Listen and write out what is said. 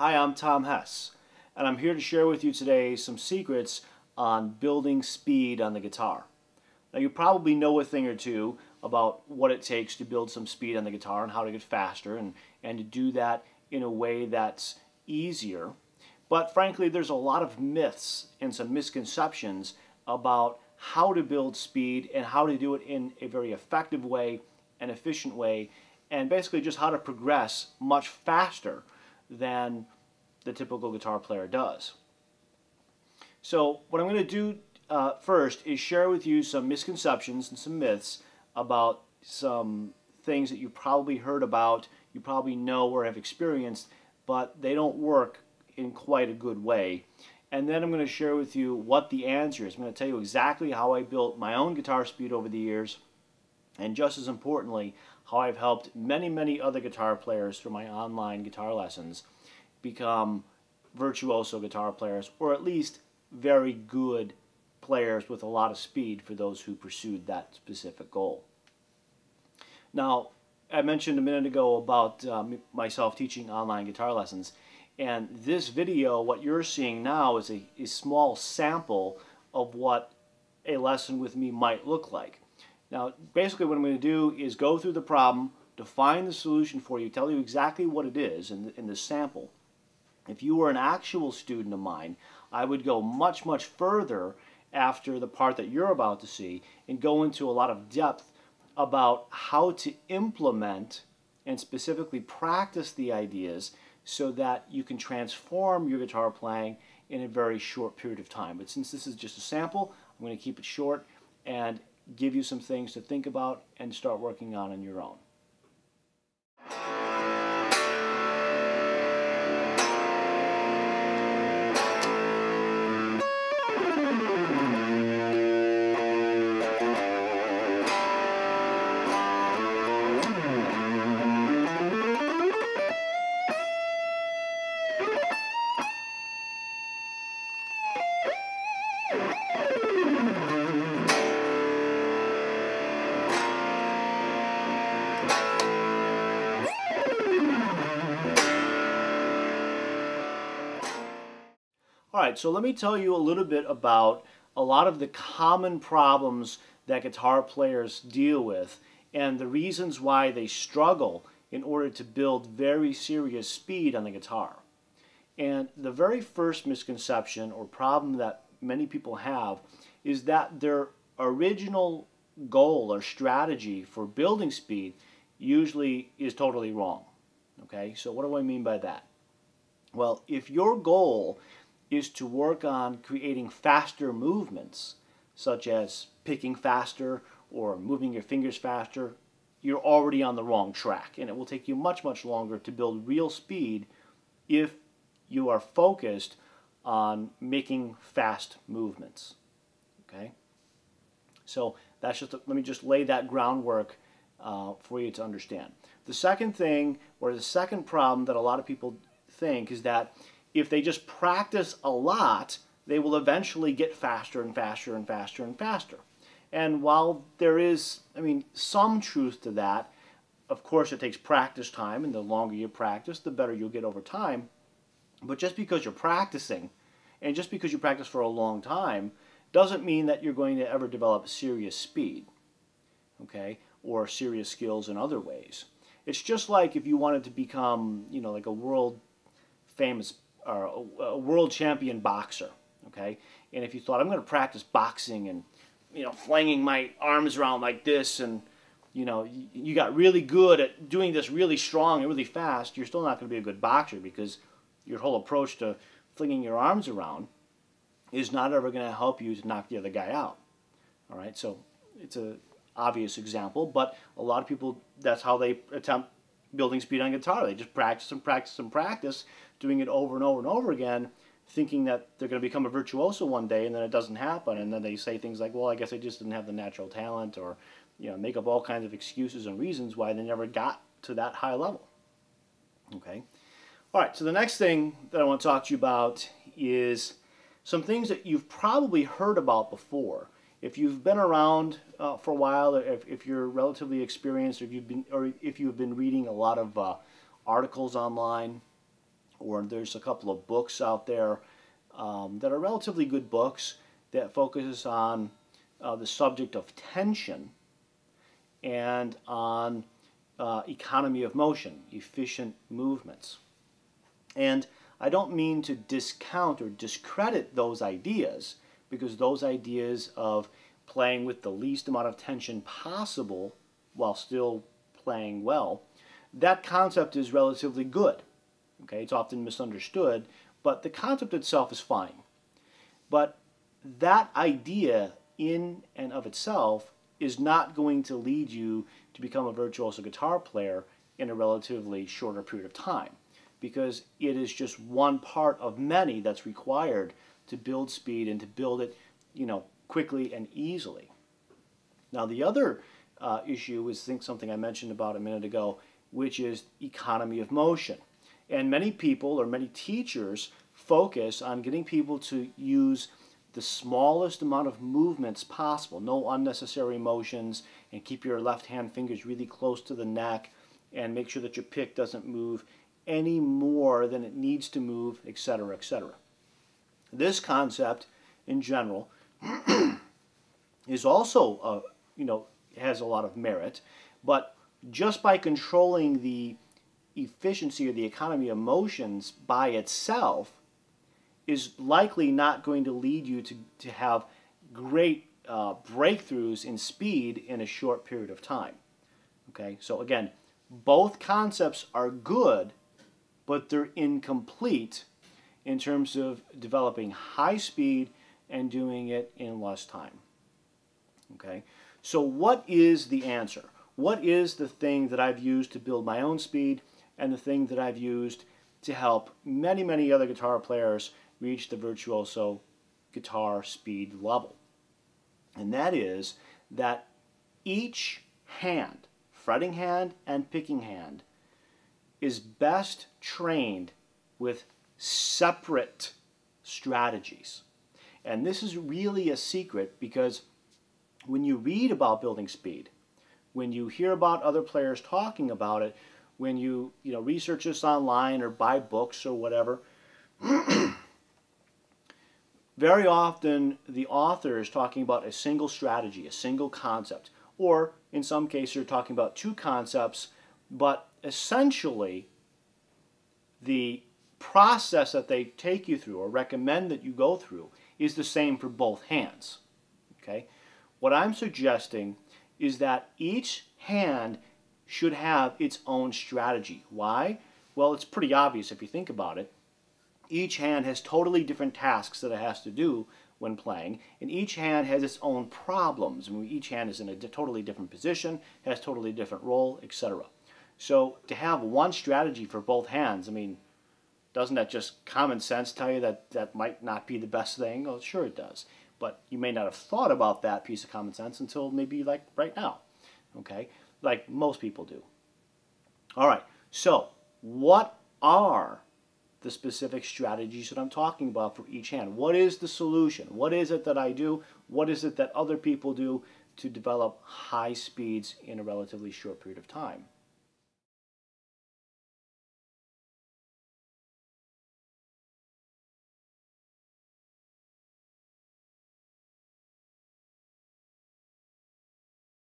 Hi, I'm Tom Hess, and I'm here to share with you today some secrets on building speed on the guitar. Now, you probably know a thing or two about what it takes to build some speed on the guitar and how to get faster and to do that in a way that's easier. But frankly, there's a lot of myths and some misconceptions about how to build speed and how to do it in a very effective way and efficient way, and basically just how to progress much faster than the typical guitar player does. So what I'm going to do first is share with you some misconceptions and some myths about some things that you probably heard about, you probably know or have experienced, but they don't work in quite a good way. And then I'm going to share with you what the answer is. I'm going to tell you exactly how I built my own guitar speed over the years, and just as importantly, how I've helped many, many other guitar players through my online guitar lessons become virtuoso guitar players, or at least very good players with a lot of speed for those who pursued that specific goal. Now, I mentioned a minute ago about myself teaching online guitar lessons, and this video, what you're seeing now, is a small sample of what a lesson with me might look like. Now, basically what I'm going to do is go through the problem, define the solution for you, tell you exactly what it is in this sample. If you were an actual student of mine, I would go much, much further after the part that you're about to see and go into a lot of depth about how to implement and specifically practice the ideas so that you can transform your guitar playing in a very short period of time. But since this is just a sample, I'm going to keep it short and give you some things to think about and start working on your own. Alright, so let me tell you a little bit about a lot of the common problems that guitar players deal with and the reasons why they struggle in order to build very serious speed on the guitar. And the very first misconception or problem that many people have is that their original goal or strategy for building speed usually is totally wrong. Okay, so what do I mean by that? Well, if your goal is to work on creating faster movements, such as picking faster or moving your fingers faster, you're already on the wrong track, and it will take you much, much longer to build real speed if you are focused on making fast movements. Okay? So that's just let me just lay that groundwork for you to understand. The second thing, or the second problem that a lot of people think, is that if they just practice a lot, they will eventually get faster and faster and faster and faster. And while there is, some truth to that, of course it takes practice time, and the longer you practice, the better you'll get over time. But just because you're practicing, and just because you practice for a long time, doesn't mean that you're going to ever develop serious speed, okay, or serious skills in other ways. It's just like if you wanted to become, like a world famous or a world champion boxer, okay? And if you thought, I'm going to practice boxing and, flinging my arms around like this, and, you got really good at doing this really strong and really fast, you're still not going to be a good boxer because your whole approach to flinging your arms around is not ever going to help you to knock the other guy out. All right, so it's an obvious example, but a lot of people, that's how they attempt building speed on guitar. They just practice and practice and practice, doing it over and over and over again, thinking that they're going to become a virtuoso one day, and then it doesn't happen, and then they say things like, well, I guess I just didn't have the natural talent, or make up all kinds of excuses and reasons why they never got to that high level. Okay? All right, so the next thing that I want to talk to you about is some things that you've probably heard about before. If you've been around for a while, or if you're relatively experienced, or if you've been reading a lot of articles online, or there's a couple of books out there that are relatively good books that focuses on the subject of tension and on economy of motion, efficient movements. And I don't mean to discount or discredit those ideas, because those ideas of playing with the least amount of tension possible while still playing well, that concept is relatively good. Okay, it's often misunderstood, but the concept itself is fine. But that idea in and of itself is not going to lead you to become a virtuoso guitar player in a relatively shorter period of time, because it is just one part of many that's required to build speed and to build it, quickly and easily. Now, the other issue is something I mentioned about a minute ago, which is economy of motion. And many people or many teachers focus on getting people to use the smallest amount of movements possible, no unnecessary motions, and keep your left hand fingers really close to the neck, and make sure that your pick doesn't move any more than it needs to move, etc., etc. This concept in general is also, has a lot of merit, but just by controlling the efficiency or the economy of motions by itself is likely not going to lead you to have great breakthroughs in speed in a short period of time. Okay, so again, both concepts are good, but they're incomplete in terms of developing high speed and doing it in less time. Okay, so what is the answer? What is the thing that I've used to build my own speed and the thing that I've used to help many, many other guitar players reach the virtuoso guitar speed level? And that is that each hand, fretting hand and picking hand, is best trained with separate strategies. And this is really a secret, because when you read about building speed, when you hear about other players talking about it, when you research this online or buy books or whatever, very often the author is talking about a single strategy, a single concept, or in some cases you're talking about two concepts, but essentially the process that they take you through or recommend that you go through is the same for both hands. Okay? What I'm suggesting is that each hand should have its own strategy. Why? Well, it's pretty obvious if you think about it. Each hand has totally different tasks that it has to do when playing, and each hand has its own problems. I mean, each hand is in a totally different position, has totally different role, etc. So to have one strategy for both hands, I mean, doesn't that just common sense tell you that that might not be the best thing? Well, sure it does. But you may not have thought about that piece of common sense until maybe like right now, okay? Like most people do. All right, so what are the specific strategies that I'm talking about for each hand? What is the solution? What is it that I do? What is it that other people do to develop high speeds in a relatively short period of time?